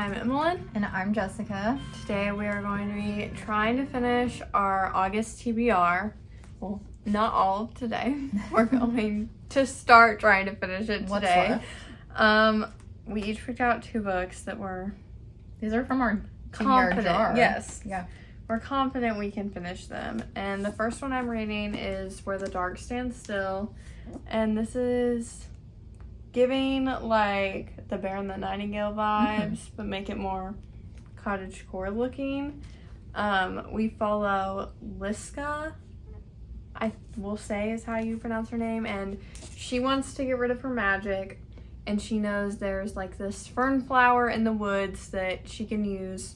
I'm Emmalynn. And I'm Jessica. Today we are going to be trying to finish our August TBR. Well, not all of today. We're going to start trying to finish it today. We each picked out 2 books that were... These are from our confident jar. Yes. Yeah. We're confident we can finish them. And the first one I'm reading is Where the Dark Stands Still. And this is giving like the Bear and the Nightingale vibes, but make it more cottagecore looking. We follow Liska, I will say is how you pronounce her name, and she wants to get rid of her magic, and she knows there's like this fern flower in the woods that she can use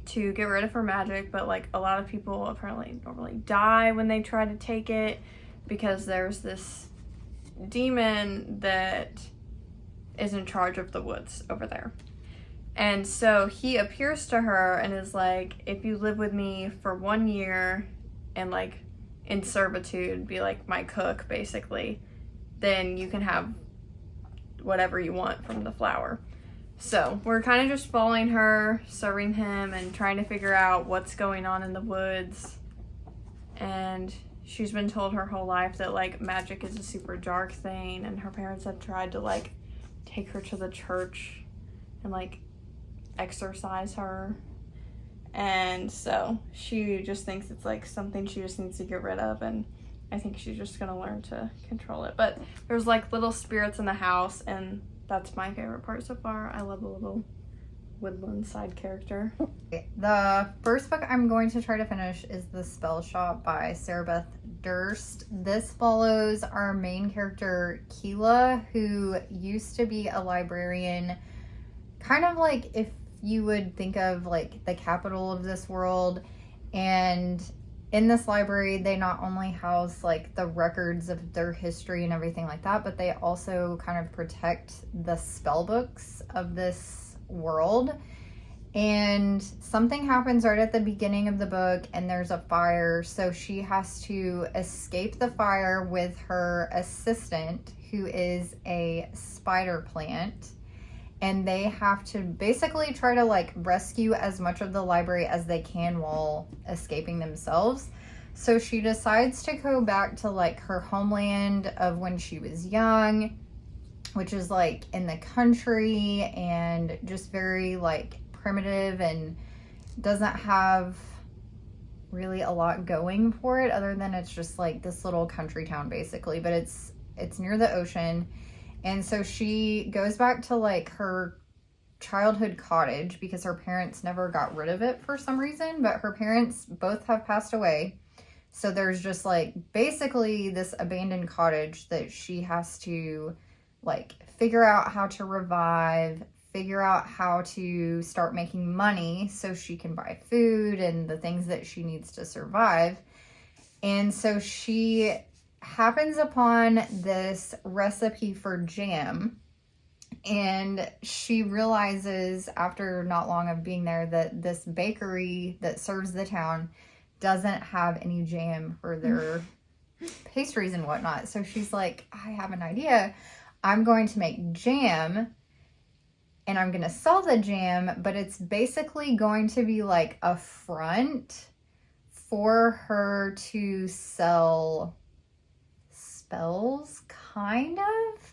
to get rid of her magic, but like a lot of people apparently normally die when they try to take it because there's this demon that is in charge of the woods over there. And so he appears to her and is like, if you live with me for 1 year and like in servitude, be like my cook basically, then you can have whatever you want from the flower. So we're kind of just following her, serving him, and trying to figure out what's going on in the woods. And she's been told her whole life that like magic is a super dark thing, and her parents have tried to like take her to the church and like exorcise her. And so she just thinks it's like something she just needs to get rid of, and I think she's just gonna learn to control it. But there's like little spirits in the house, and that's my favorite part so far. I love a little woodland side character. The first book I'm going to try to finish is The Spell Shop by Sarah Beth Durst. This follows our main character, Keela, who used to be a librarian, kind of like if you would think of like the capital of this world. And in this library, they not only house like the records of their history and everything like that, but they also kind of protect the spell books of this world. And something happens right at the beginning of the book, and there's a fire, so she has to escape the fire with her assistant, who is a spider plant. And they have to basically try to like rescue as much of the library as they can while escaping themselves. So she decides to go back to like her homeland of when she was young, which is like in the country and just very like primitive and doesn't have really a lot going for it other than it's just like this little country town basically, but it's near the ocean. And so she goes back to like her childhood cottage because her parents never got rid of it for some reason, but her parents both have passed away. So there's just like basically this abandoned cottage that she has to like figure out how to revive, figure out how to start making money so she can buy food and the things that she needs to survive. And so she happens upon this recipe for jam, and she realizes after not long of being there that this bakery that serves the town doesn't have any jam for their pastries and whatnot. So she's like, I have an idea. I'm going to make jam and I'm going to sell the jam, but it's basically going to be like a front for her to sell spells, kind of.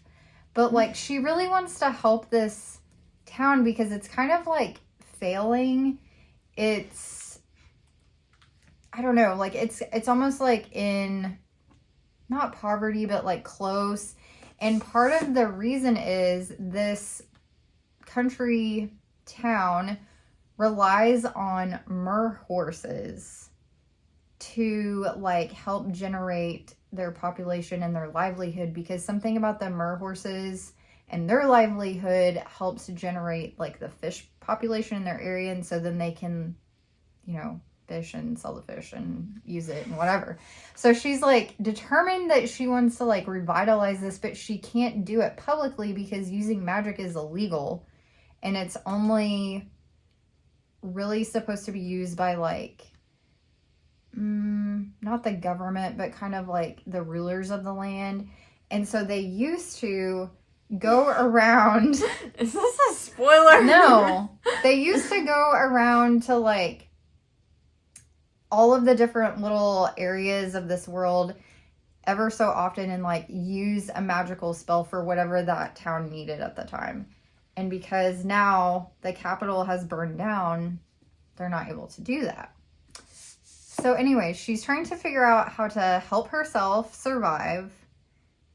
But like she really wants to help this town because it's kind of like failing. It's, I don't know, like it's almost like in not poverty but like close. And part of the reason is this country town relies on mer horses to like help generate their population and their livelihood, because something about the mer horses and their livelihood helps generate like the fish population in their area, and so then they can, you know, fish and sell the fish and use it and whatever. So she's like determined that she wants to like revitalize this, but she can't do it publicly because using magic is illegal, and it's only really supposed to be used by like not the government, but kind of like the rulers of the land. And so they used to go around. Is this a spoiler? No. They used to go around to, like, all of the different little areas of this world ever so often and, like, use a magical spell for whatever that town needed at the time. And because now the capital has burned down, they're not able to do that. So anyway, she's trying to figure out how to help herself survive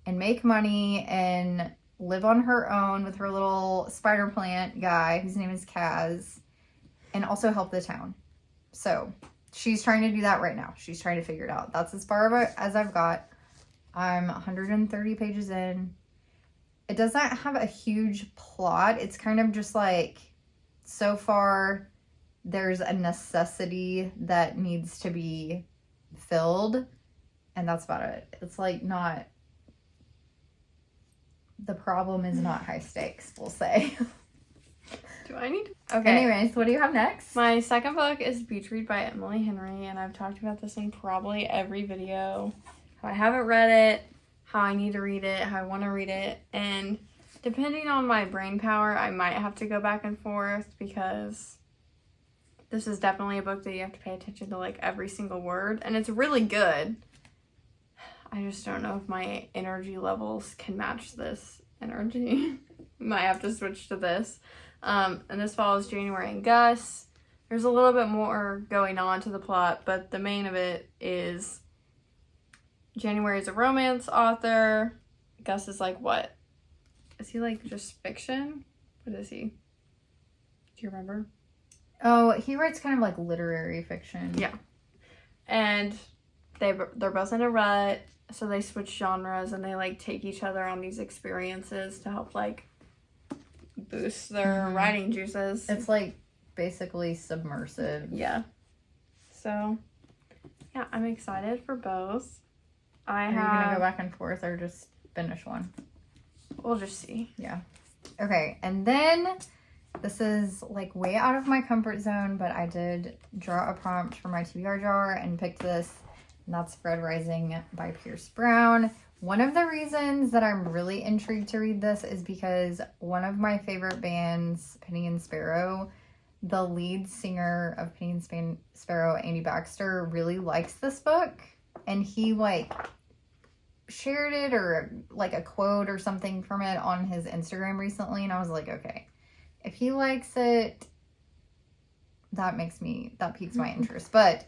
and make money and live on her own with her little spider plant guy, whose name is Kaz, and also help the town. So she's trying to do that right now. She's trying to figure it out. That's as far as I've got. I'm 130 pages in. It doesn't have a huge plot. It's kind of just like, so far, there's a necessity that needs to be filled, and that's about it. It's like not, the problem is not high stakes, we'll say. Do I need to? Okay. Anyways, what do you have next? My second book is Beach Read by Emily Henry, and I've talked about this in probably every video. How I haven't read it, how I need to read it, how I want to read it, and depending on my brain power, I might have to go back and forth because this is definitely a book that you have to pay attention to, like, every single word, and it's really good. I just don't know if my energy levels can match this energy. Might have to switch to this. And this follows January and Gus. There's a little bit more going on to the plot, but the main of it is January is a romance author. Gus is like, what? Is he like just fiction? What is he? Do you remember? Oh, he writes kind of like literary fiction. Yeah. And they're both in a rut, so they switch genres and they like take each other on these experiences to help like boost their writing juices. It's like basically submersive. Yeah. So, yeah, I'm excited for both. Are you gonna go back and forth or just finish one? We'll just see. Yeah. Okay, and then this is like way out of my comfort zone, but I did draw a prompt for my TBR jar and picked this, and that's Red Rising by Pierce Brown. One of the reasons that I'm really intrigued to read this is because one of my favorite bands, Penny and Sparrow, the lead singer of Penny and Sparrow, Andy Baxter, really likes this book, and he like shared it or like a quote or something from it on his Instagram recently, and I was like, okay, if he likes it, that piques my interest. But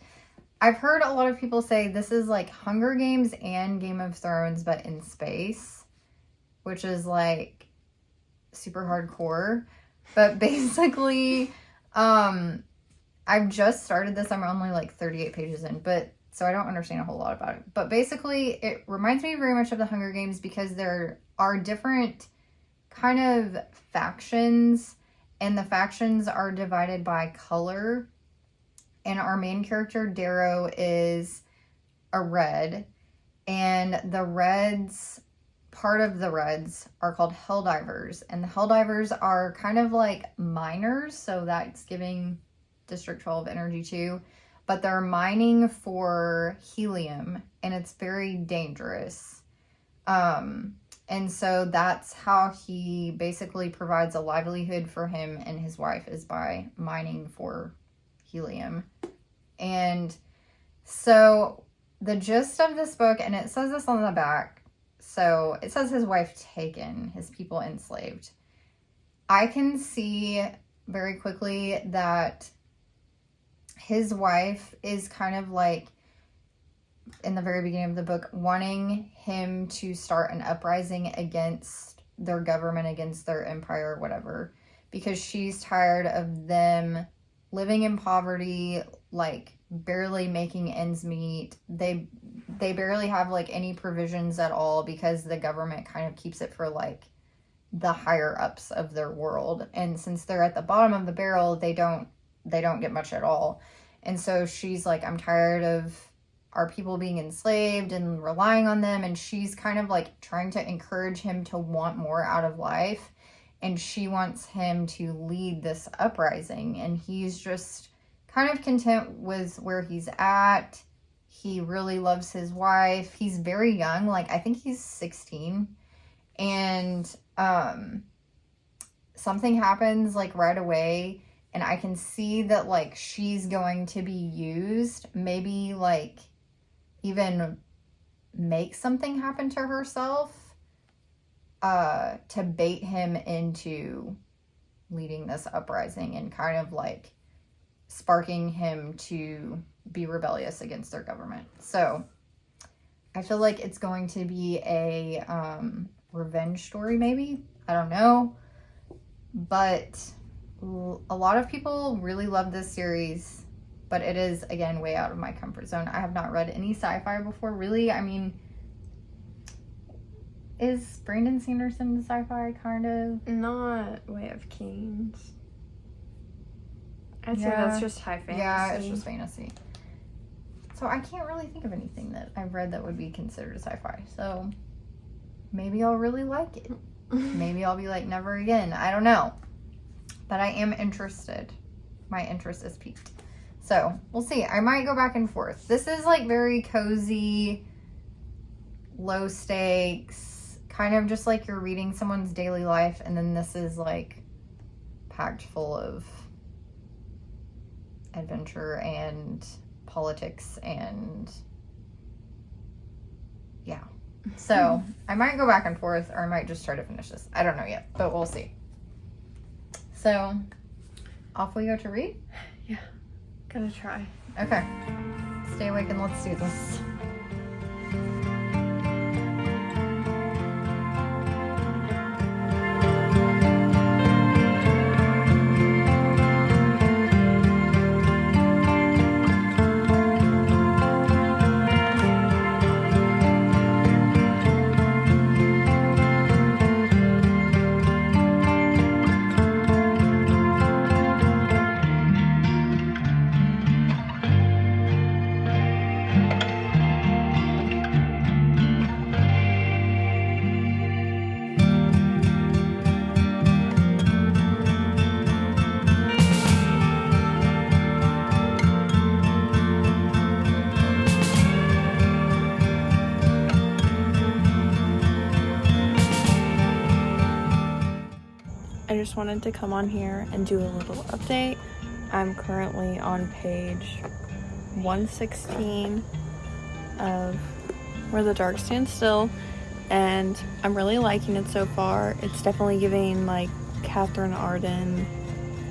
I've heard a lot of people say this is like Hunger Games and Game of Thrones, but in space, which is like super hardcore. But basically, I've just started this. I'm only like 38 pages in, but so I don't understand a whole lot about it. But basically, it reminds me very much of the Hunger Games because there are different kind of factions, and the factions are divided by color. And our main character, Darrow, is a red. And the Reds, part of the Reds, are called Helldivers. And the Helldivers are kind of like miners, so that's giving District 12 energy too. But they're mining for helium, and it's very dangerous. And so that's how he basically provides a livelihood for him and his wife, is by mining for helium. And so the gist of this book, and it says this on the back, so it says his wife taken, his people enslaved. I can see very quickly that his wife is kind of like, in the very beginning of the book, wanting him to start an uprising against their government, against their empire or whatever, because she's tired of them living in poverty, like barely making ends meet. They barely have like any provisions at all because the government kind of keeps it for like the higher ups of their world. And since they're at the bottom of the barrel, they don't get much at all. And so she's like, I'm tired of our people being enslaved and relying on them. And she's kind of like trying to encourage him to want more out of life. And she wants him to lead this uprising. And he's just kind of content with where he's at. He really loves his wife. He's very young. Like, I think he's 16. And something happens like right away, and I can see that like she's going to be used, maybe like even make something happen to herself to bait him into leading this uprising and kind of like sparking him to be rebellious against their government. So I feel like it's going to be a revenge story, maybe. I don't know. But a lot of people really love this series, but it is, again, way out of my comfort zone. I have not read any sci-fi before, really. I mean, is Brandon Sanderson sci-fi, kind of? Not Way of Kings. I'd say that's just high fantasy. Yeah, it's just fantasy. So I can't really think of anything that I've read that would be considered sci-fi. So maybe I'll really like it. Maybe I'll be like, never again. I don't know. But I am interested. My interest is piqued. So we'll see. I might go back and forth. This is like very cozy, low stakes, kind of just like you're reading someone's daily life. And then this is like packed full of adventure and politics and yeah. So I might go back and forth, or I might just try to finish this. I don't know yet, but we'll see. So off we go to read? Yeah, gonna try. Okay. Stay awake and let's do this. I just wanted to come on here and do a little update. I'm currently on page 116 of Where the Dark Stands Still, and I'm really liking it so far. It's definitely giving like Catherine Arden,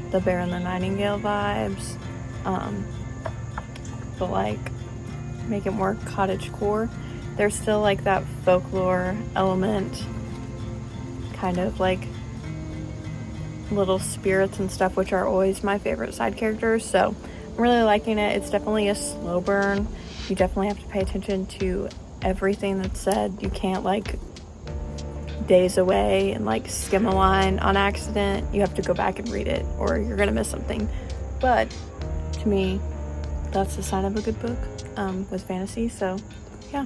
The Bear and the Nightingale vibes, but like make it more cottagecore. There's still like that folklore element, kind of like little spirits and stuff, which are always my favorite side characters. So I'm really liking it. It's definitely a slow burn. You definitely have to pay attention to everything that's said. You can't like daze away and like skim a line on accident. You have to go back and read it or you're gonna miss something. But to me, that's the sign of a good book with fantasy. So yeah.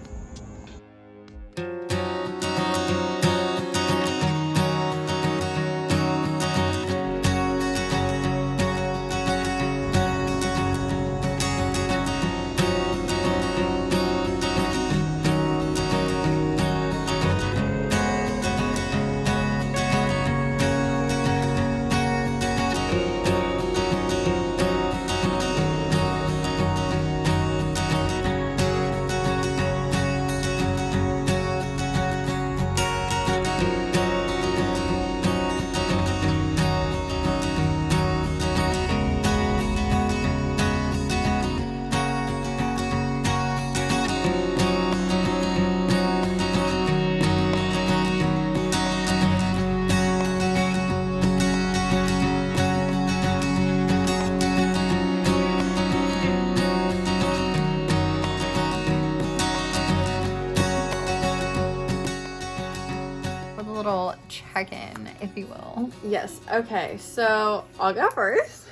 Check-in, if you will. Yes. Okay. So I'll go first.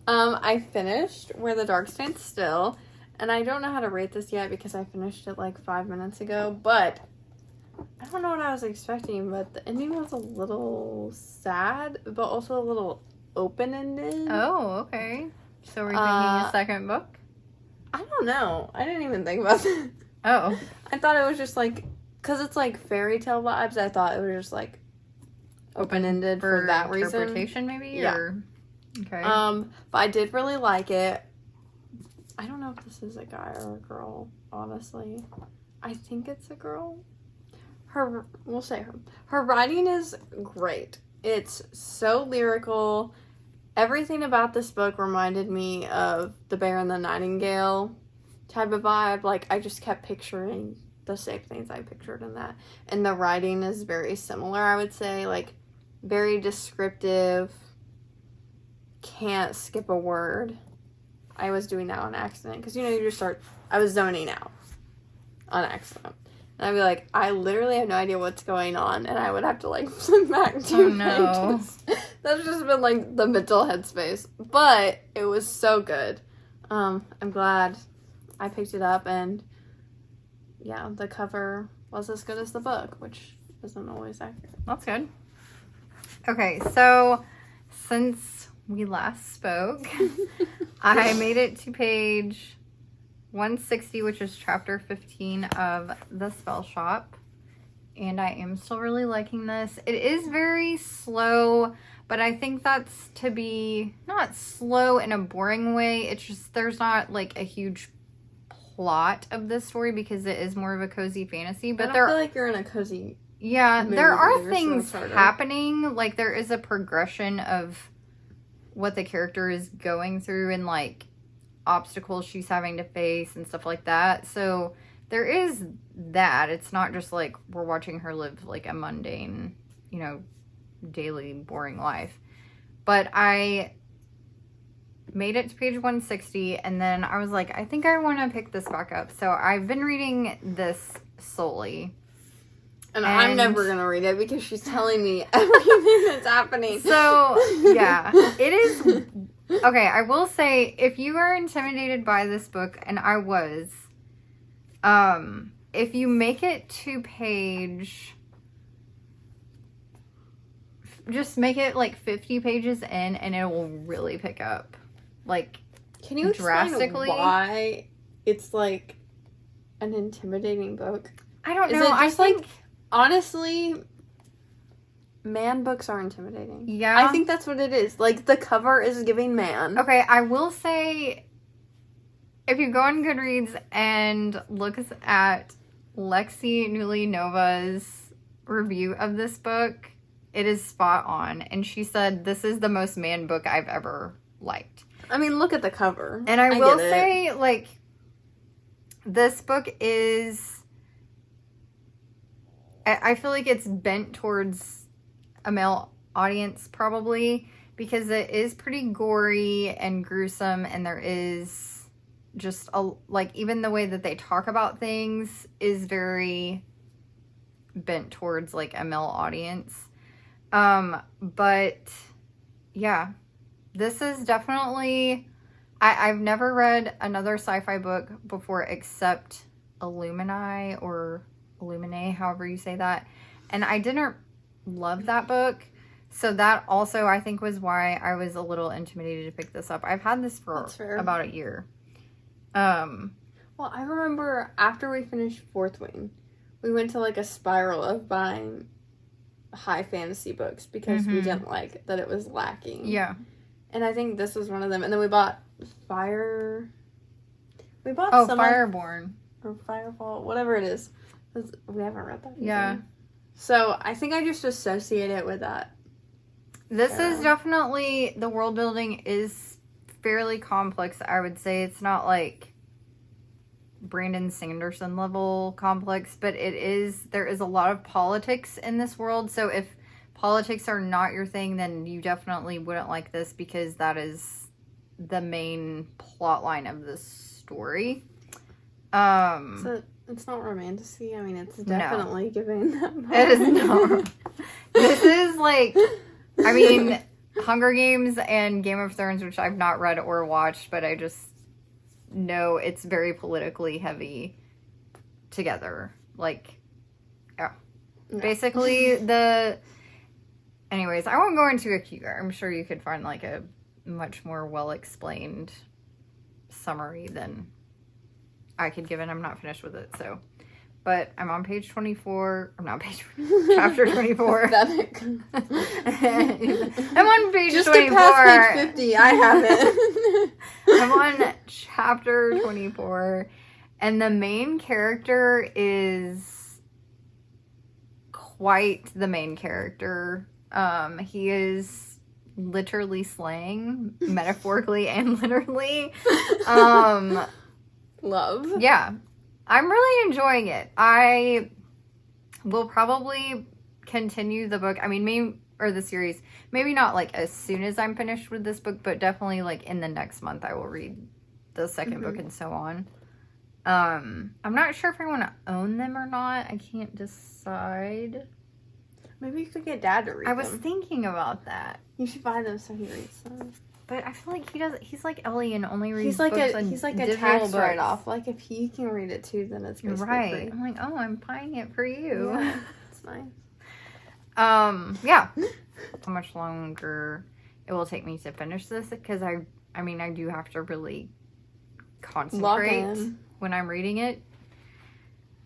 I finished Where the Dark Stands Still, and I don't know how to rate this yet because I finished it like 5 minutes ago. But I don't know what I was expecting. But the ending was a little sad, but also a little open-ended. Oh, okay. So we're thinking a second book? I don't know. I didn't even think about that. Oh. I thought it was just like because it's like fairy tale vibes, I thought it was just like open-ended for that reason. Interpretation, maybe? Yeah. Or, okay. But I did really like it. I don't know if this is a guy or a girl, honestly. I think it's a girl. We'll say her. Her writing is great. It's so lyrical. Everything about this book reminded me of The Bear and the Nightingale type of vibe. Like, I just kept picturing the same things I pictured in that. And the writing is very similar, I would say. Like, very descriptive. Can't skip a word. I was doing that on accident. Because, you know, you just start... I was zoning out on accident. And I'd be like, I literally have no idea what's going on. And I would have to, like, flip back to pages. That's just been, like, the mental headspace. But it was so good. I'm glad I picked it up. And, yeah, the cover was as good as the book, which isn't always accurate. That's good. Okay, so since we last spoke, I made it to page 160, which is chapter 15 of The Spell Shop. And I am still really liking this. It is very slow, but I think that's to be not slow in a boring way. It's just there's not like a huge plot of this story because it is more of a cozy fantasy. But I don't feel like you're in a cozy mood. There are things happening. Like there is a progression of what the character is going through and like obstacles she's having to face and stuff like that. So there is that. It's not just like we're watching her live like a mundane, you know, daily boring life. But I made it to page 160 and then I was like, I think I want to pick this back up. So I've been reading this solely. And I'm never going to read it because she's telling me everything that's happening. So, yeah. It is... Okay, I will say, if you are intimidated by this book, and I was, if you make it to page... Just make it, like, 50 pages in, and it will really pick up. Like, can you drastically explain why it's, like, an intimidating book? I don't know. Is it just, like, honestly... Man books are intimidating. Yeah. I think that's what it is. Like, the cover is giving man. Okay, I will say, if you go on Goodreads and look at Lexi Newly Nova's review of this book, it is spot on. And she said, this is the most man book I've ever liked. I mean, look at the cover. And I will say, like, this book is... I feel like it's bent towards a male audience probably because it is pretty gory and gruesome and there is just a like even the way that they talk about things is very bent towards like a male audience. But yeah, this is definitely I've never read another sci-fi book before except Illumini or Illumine, however you say that, and I didn't love that book, so that also I think was why I was a little intimidated to pick this up. I've had this for about a year. Well, I remember after we finished Fourth Wing, we went to like a spiral of buying high fantasy books because we didn't like that it was lacking. Yeah. And I think this was one of them. And then we bought Fireborn or Firefall, whatever it is. We haven't read that. Yeah. So I think I just associate it with that. This is definitely, the world building is fairly complex. I would say it's not like Brandon Sanderson level complex, but there is a lot of politics in this world. So if politics are not your thing, then you definitely wouldn't like this because that is the main plot line of this story. So it's not romantic-y. I mean, it's definitely giving that vibe. It is not. This is like, I mean, Hunger Games and Game of Thrones, which I've not read or watched, but I just know it's very politically heavy together. Like, yeah. No. Basically, anyways, I won't go into it. I'm sure you could find like a much more well-explained summary than I could give it. I'm not finished with it, so. but I'm on page 24. I'm not page chapter 24. Pathetic. I'm on page Just 24. to pass page 50, I haven't. I'm on chapter 24, and the main character is quite the main character. He is literally slaying, metaphorically and literally. Love. Yeah. I'm really enjoying it. I will probably continue the book. I mean, the series. Maybe not like as soon as I'm finished with this book, but definitely like in the next month I will read the second book and so on. I'm not sure if I want to own them or not. I can't decide. Maybe you could get Dad to read them. I was thinking about that. You should buy them so he reads them. But I feel like he's like Ellie and only reads He's like books a tax write-off. Like if he can read it too, then it's basically right. free. I'm like, oh, I'm buying it for you. Yeah, it's nice. Yeah. How much longer it will take me to finish this? Because I do have to really concentrate when I'm reading it,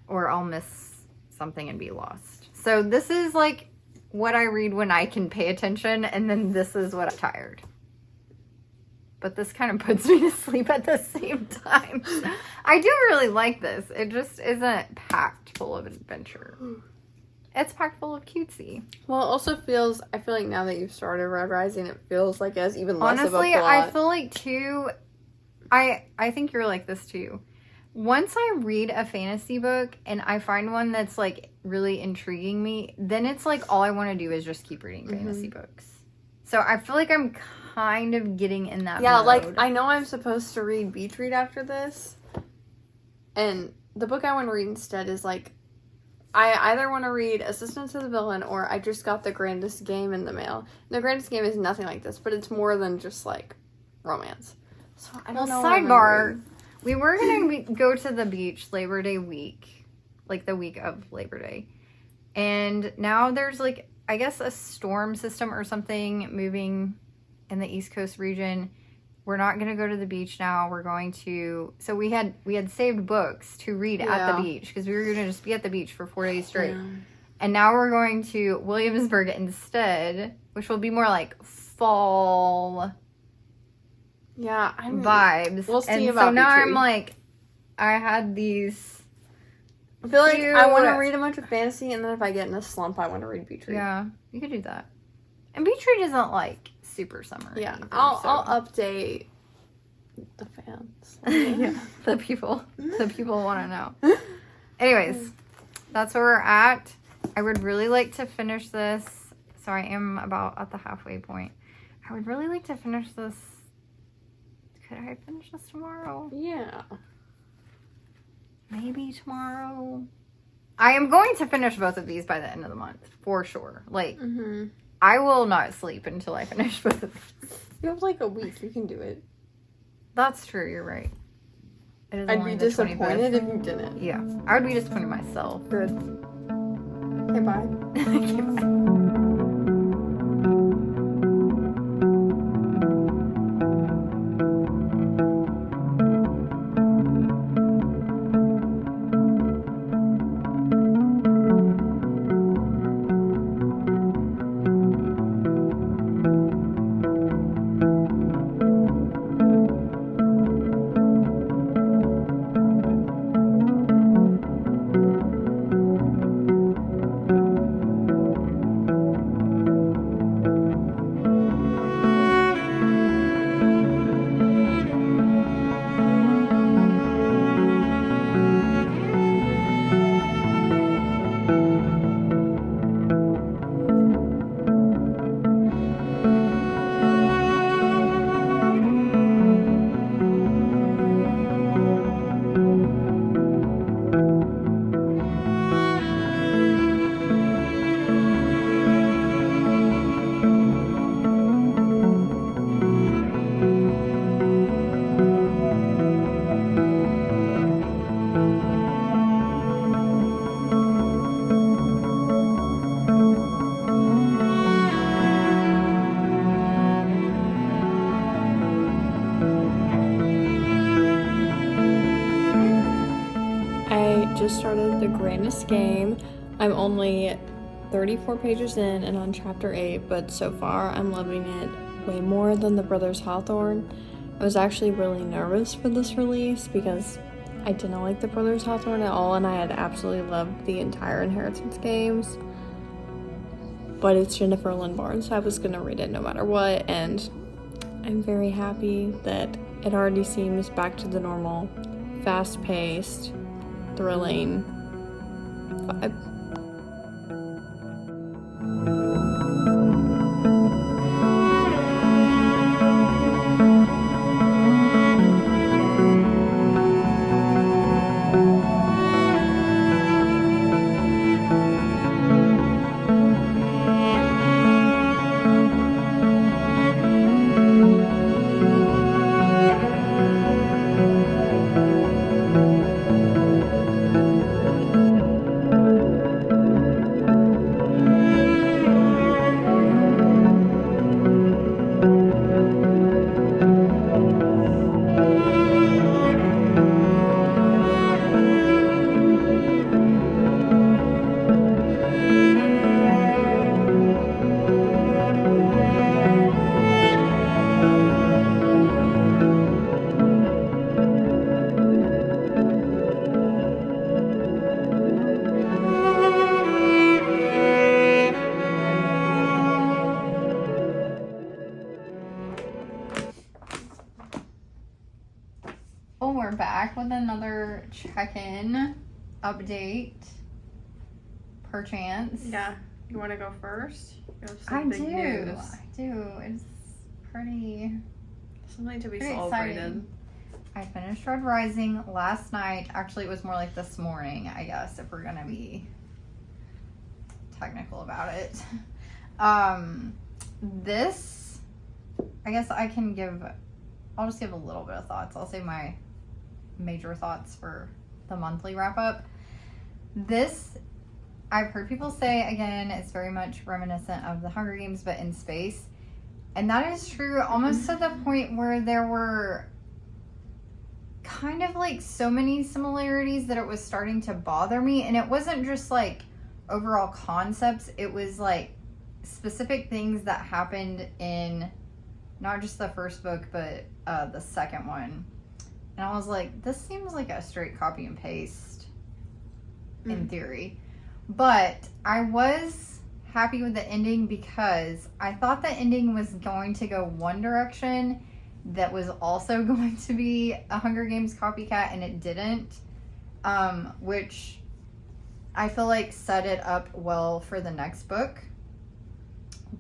or I'll miss something and be lost. So this is like what I read when I can pay attention, and then this is what I'm tired. But this kind of puts me to sleep at the same time. I do really like this. It just isn't packed full of adventure. It's packed full of cutesy. Well, it also feels, I feel like now that you've started Red Rising, it feels like it has even less of a plot. Honestly, I feel like too, I think you're like this too. Once I read a fantasy book and I find one that's like really intriguing me, then it's like all I want to do is just keep reading fantasy books. So I feel like I'm kind of getting in that mode. Like I know I'm supposed to read Beach Read after this, and the book I want to read instead is like, I either want to read Assistant to the Villain or I just got The Grandest Game in the mail. And The Grandest Game is nothing like this, but it's more than just like romance. So I don't know. Sidebar, we were going to go to the beach Labor Day week, like the week of Labor Day, and now there's like, I guess, a storm system or something moving in the East Coast region. We're not going to go to the beach now. We're going to... So we had saved books to read at the beach because we were going to just be at the beach for 4 days straight. Yeah. And now we're going to Williamsburg instead, which will be more like fall vibes. We'll see and about so now Beach I'm Read. like, I had these... I feel like I want to read a bunch of fantasy, and then if I get in a slump, I want to read Beach Read. Yeah, you could do that. And Beach Read isn't like super summer. Yeah, either, I'll update the fans. Yeah, the people want to know. Anyways, that's where we're at. I would really like to finish this. So I am about at the halfway point. I would really like to finish this. Could I finish this tomorrow? Yeah. Maybe tomorrow. I am going to finish both of these by the end of the month, for sure. Like, I will not sleep until I finish both of these. You have like a week. You can do it. That's true. You're right. I'd be disappointed if you didn't. Yeah. I would be disappointed myself. Good. Okay, bye. Okay, bye. Grandest Game. I'm only 34 pages in and on chapter 8, but so far I'm loving it way more than the Brothers Hawthorne. I was actually really nervous for this release because I didn't like the Brothers Hawthorne at all, and I had absolutely loved the entire Inheritance games. But it's Jennifer Lynn Barnes, so I was gonna read it no matter what, and I'm very happy that it already seems back to the normal, fast-paced, thrilling vibe. Well, we're back with another check-in update, perchance. Yeah, you want to go first? You have I some big news. do. It's pretty Something to be Pretty celebrated. exciting. I finished Red Rising last night. Actually, it was more like this morning, I guess, if we're gonna be technical about it. This, I guess I'll just give a little bit of thoughts. I'll save my major thoughts for the monthly wrap up. This, I've heard people say, again, it's very much reminiscent of the Hunger Games, but in space. And that is true almost to the point where there were kind of like so many similarities that it was starting to bother me. And it wasn't just like overall concepts, it was like specific things that happened in not just the first book, but the second one. And I was like, this seems like a straight copy and paste in theory. But I was happy with the ending because I thought the ending was going to go one direction that was also going to be a Hunger Games copycat, and it didn't. Which I feel like set it up well for the next book,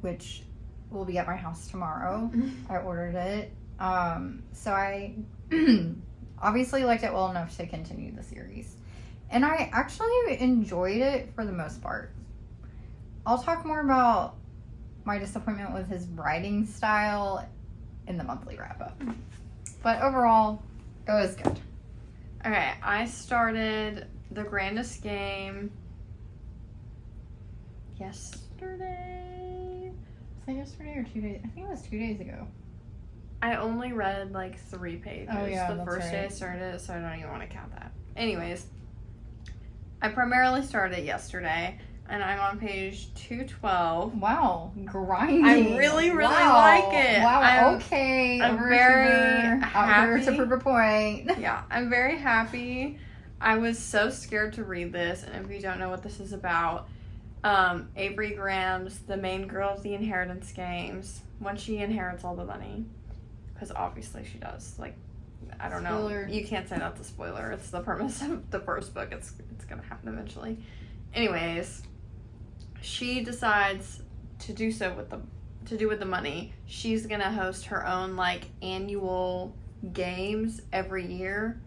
which will be at my house tomorrow. I ordered it. So I obviously liked it well enough to continue the series. And I actually enjoyed it for the most part. I'll talk more about my disappointment with his writing style in the monthly wrap-up. But overall, it was good. Okay, I started The Grandest Game yesterday. Was that yesterday or 2 days? I think it was 2 days ago. I only read like 3 pages Oh, yeah, the that's first day I right. started it, so I don't even want to count that. Anyways, I primarily started it yesterday, and I'm on page 212. Wow, grinding. I really Wow. like it. Wow, okay. I'm overachiever, very out here to happy. prove a point. Yeah, I'm very happy. I was so scared to read this, and if you don't know what this is about, Avery Graham's the main girl of the Inheritance Games when she inherits all the money, because obviously she does. Like, I don't Spoiler. know. You can't say that's a spoiler. It's the premise of the first book. It's gonna happen eventually. Anyways, she decides to do with the money. She's gonna host her own like annual games every year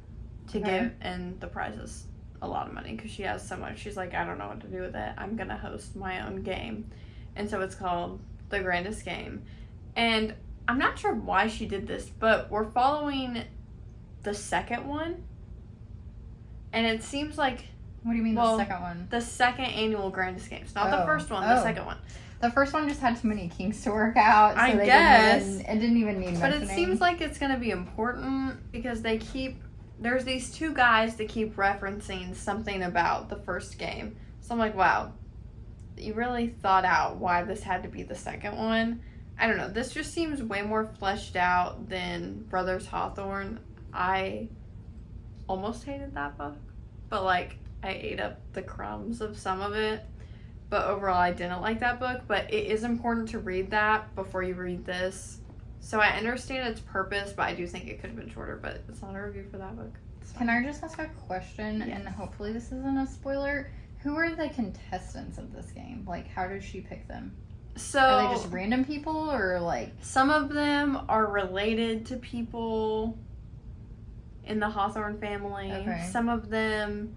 to give in the prizes a lot of money because she has so much. She's like, I don't know what to do with it. I'm gonna host my own game, and so it's called The Grandest Game. And I'm not sure why she did this, but we're following the second one, and it seems like What do you mean the second one? the second annual Grandest Games, not the first one, the second one. The first one just had too many kinks to work out. So I guess. it didn't even need But mentioning. it seems like it's going to be important because they keep there's these two guys that keep referencing something about the first game. So I'm like, wow, you really thought out why this had to be the second one. I don't know. This just seems way more fleshed out than Brothers Hawthorne. I almost hated that book, but like I ate up the crumbs of some of it. But overall, I didn't like that book. But it is important to read that before you read this. So I understand its purpose, but I do think it could have been shorter. But it's not a review for that book. Can I just ask a question? Yes. And hopefully this isn't a spoiler. Who are the contestants of this game? Like, how does she pick them? So Are they just random people, or like... Some of them are related to people in the Hawthorne family. Okay. Some of them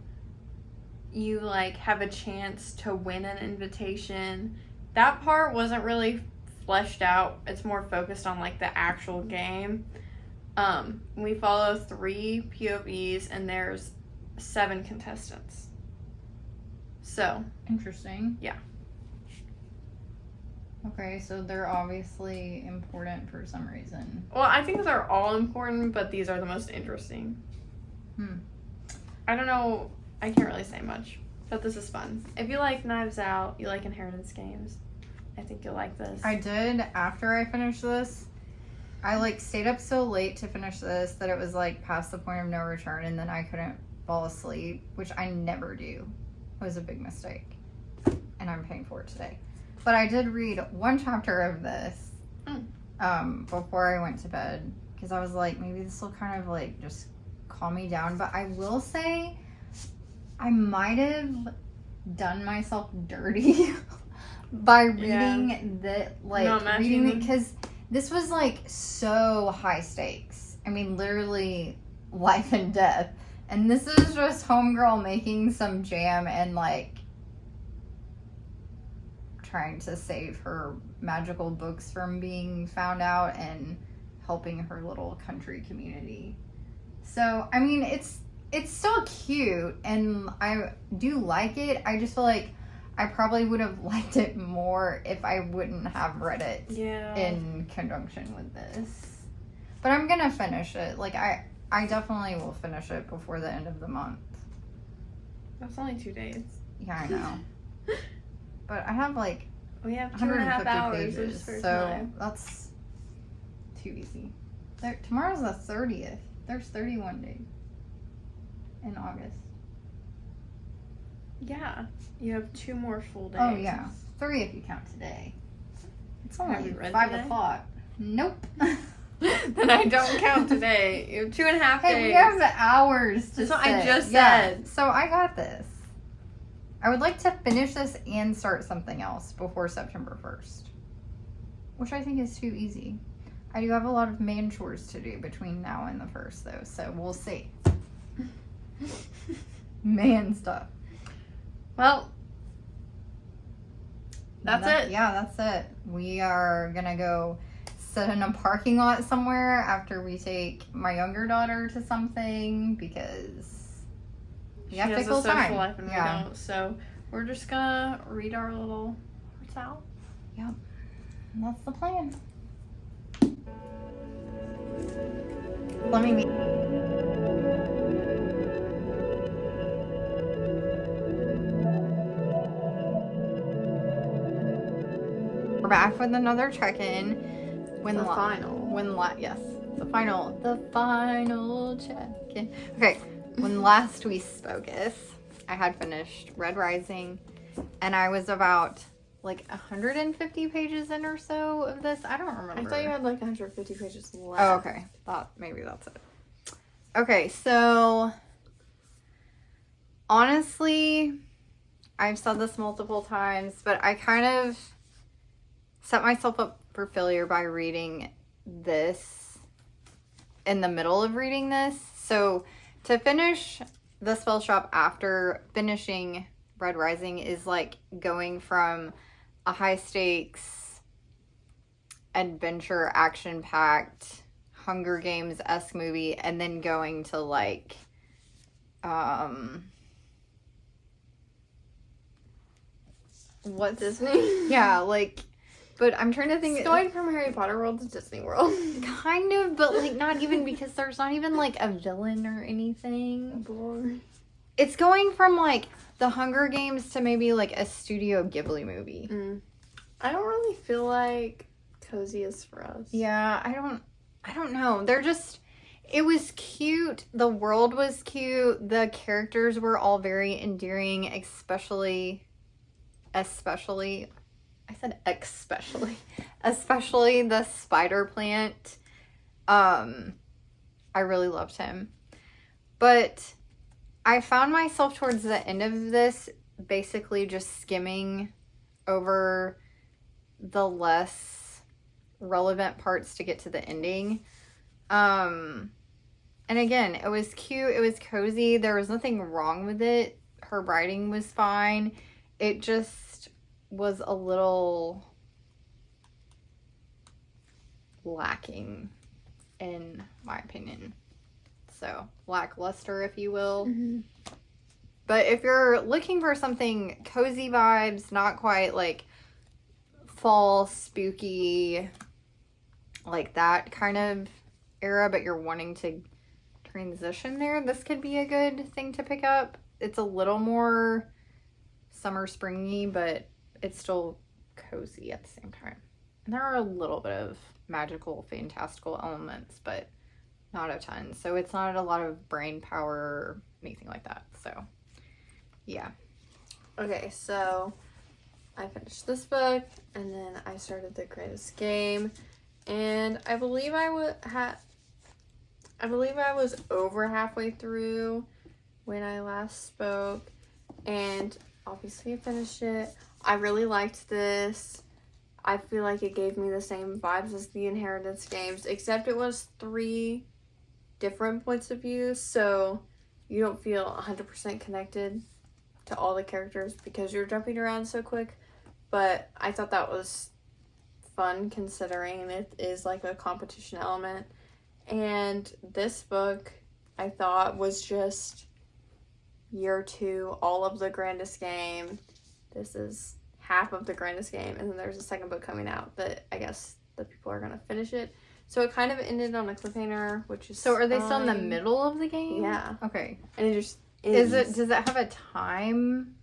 you like have a chance to win an invitation. That part wasn't really fleshed out. It's more focused on like the actual game. We follow 3 POVs and there's 7 contestants. So Interesting. Yeah. Okay, so they're obviously important for some reason. Well, I think they're all important, but these are the most interesting. I don't know. I can't really say much, but this is fun. If you like Knives Out, you like inheritance games, I think you'll like this. I did, after I finished this, I like stayed up so late to finish this that it was like past the point of no return, and then I couldn't fall asleep, which I never do. It was a big mistake, and I'm paying for it today. But I did read 1 chapter of this before I went to bed, because I was like, maybe this will kind of like just calm me down. But I will say, I might have done myself dirty by reading because this was like so high stakes. I mean, literally life and death. And this is just homegirl making some jam and like trying to save her magical books from being found out and helping her little country community. So, I mean, it's still cute and I do like it. I just feel like I probably would have liked it more if I wouldn't have read it in conjunction with this. But I'm gonna finish it. Like, I definitely will finish it before the end of the month. That's only 2 days. Yeah, I know. But I have like We have 2.5 hours. pages, so that's too easy. Tomorrow's the 30th. There's 31 days in August. Yeah, you have 2 more full days. Oh yeah, 3 if you count today. It's only Have you read 5 today? o'clock. Nope. Then I don't count today. You have 2.5 days. Hey, we have hours to That's what I sit. just Yeah, said. so I got this. I would like to finish this and start something else before September 1st. Which I think is too easy. I do have a lot of man chores to do between now and the 1st, though, so we'll see. Man stuff. Well, that's it. Yeah, that's it. We are gonna go sit in a parking lot somewhere after we take my younger daughter to something because we have to kill time. Life and we don't. So we're just gonna read our little hearts out. Yep. And that's the plan. Let me meet. We're back with another check-in. The final check-in. Okay, when last we spoke, I had finished Red Rising, and I was about like 150 pages in or so of this. I don't remember. I thought you had like 150 pages left. Oh, okay. Maybe that's it. Okay, so honestly, I've said this multiple times, but I kind of set myself up for failure by reading this in the middle of reading this. So to finish The Spell Shop after finishing Red Rising is like going from a high stakes, adventure, action packed, Hunger Games-esque movie and then going to like What Disney? yeah, like But I'm trying to think. It's going from Harry Potter World to Disney World. Kind of, but like not even, because there's not even like a villain or anything. It's going from like the Hunger Games to maybe like a Studio Ghibli movie. I don't really feel like cozy is for us. Yeah, I don't know. They're just, it was cute. The world was cute. The characters were all very endearing, especially the spider plant. I really loved him. But I found myself towards the end of this basically just skimming over the less relevant parts to get to the ending. And again, it was cute, it was cozy, there was nothing wrong with it. Her writing was fine. It just was a little lacking, in my opinion. So, lackluster, if you will. But if you're looking for something cozy vibes, not quite like fall, spooky, like that kind of era, but you're wanting to transition there, this could be a good thing to pick up. It's a little more summer springy, but it's still cozy at the same time. And there are a little bit of magical, fantastical elements, but not a ton. So it's not a lot of brain power or anything like that. So, yeah. Okay, so I finished this book, and then I started The Greatest Game, and I believe I was over halfway through when I last spoke, and obviously I finished it. I really liked this. I feel like it gave me the same vibes as the Inheritance games, except it was 3 different points of view, so you don't feel 100% connected to all the characters because you're jumping around so quick. But I thought that was fun, considering it is like a competition element. And this book, I thought, was just year 2, all of the Grandest Game. This is half of the Grandest Game, and then there's a second book coming out that I guess the people are gonna finish it. So it kind of ended on a cliffhanger, which is So are they fine. still in the middle of the game? Yeah. Okay. And it just ends. Does it have a time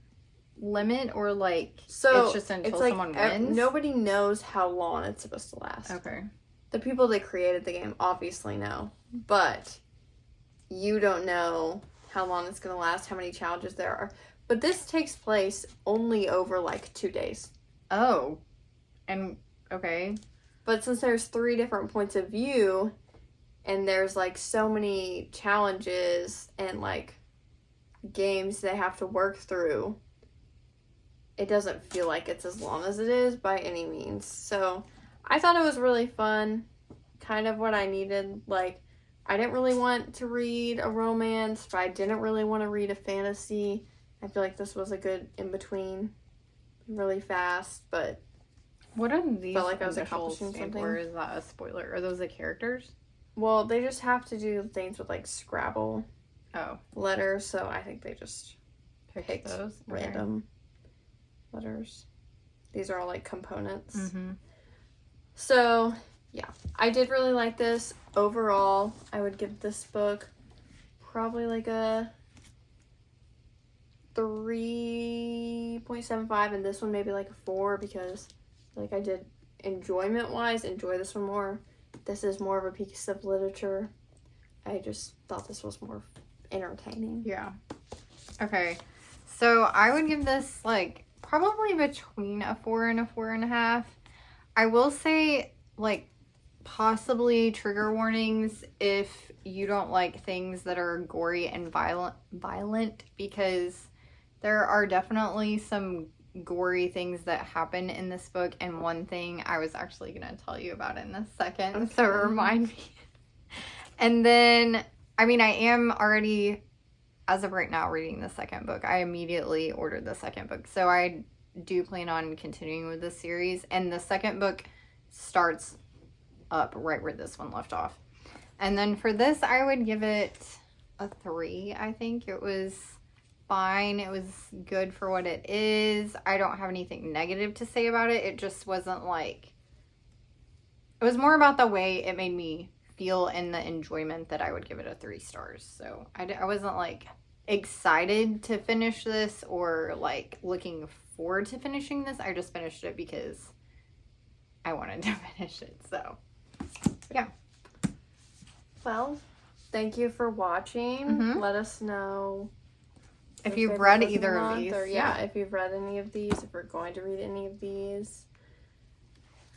limit, or like So it's just until it's like someone wins? nobody knows how long it's supposed to last. Okay. The people that created the game obviously know, but you don't know how long it's going to last, how many challenges there are. But this takes place only over like 2 days. Oh. And okay. But since there's 3 different points of view, and there's like so many challenges and like games they have to work through, it doesn't feel like it's as long as it is by any means. So I thought it was really fun, kind of what I needed. Like, I didn't really want to read a romance, but I didn't really want to read a fantasy. I feel like this was a good in-between, really fast, but what are these? felt like I was initials accomplishing stand something. for? Is that a spoiler? Are those the characters? Well, they just have to do things with like Scrabble letters, so I think they just picked those random letters. These are all like components. Mm-hmm. So, yeah, I did really like this. Overall, I would give this book probably like a 3.75, and this one maybe like a 4, because like I did enjoyment-wise enjoy this one more. This is more of a piece of literature. I just thought this was more entertaining. Yeah. Okay. So I would give this like probably between a 4 and a 4.5. I will say, like, possibly trigger warnings if you don't like things that are gory and violent, because there are definitely some gory things that happen in this book, and one thing I was actually going to tell you about in a second, okay. So remind me. And then, I mean, I am already, as of right now, reading the second book. I immediately ordered the second book, so I do plan on continuing with this series, and the second book starts up right where this one left off. And then for this, I would give it a 3. I think it was fine. It was good for what it is. I don't have anything negative to say about it. It just wasn't like... It was more about the way it made me feel and the enjoyment that I would give it a 3 stars. So I wasn't like excited to finish this or like looking forward to finishing this. I just finished it because I wanted to finish it. So yeah. Well, thank you for watching. Let us know if you've read either of these. Or if you've read any of these, if we're going to read any of these.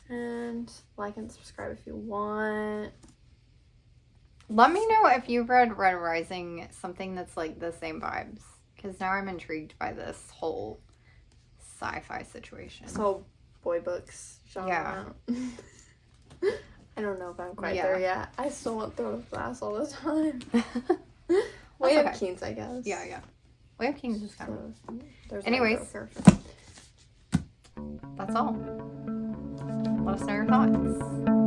And like and subscribe if you want. Let me know if you've read Red Rising, something that's like the same vibes. Because now I'm intrigued by this whole sci-fi situation. This whole boy books genre. Yeah. I don't know if I'm quite there yet. I still want Throne of Glass all the time. Way of Kings, I guess. Yeah. Way of Kings is kind of... Anyways. That's all. Let us know your thoughts.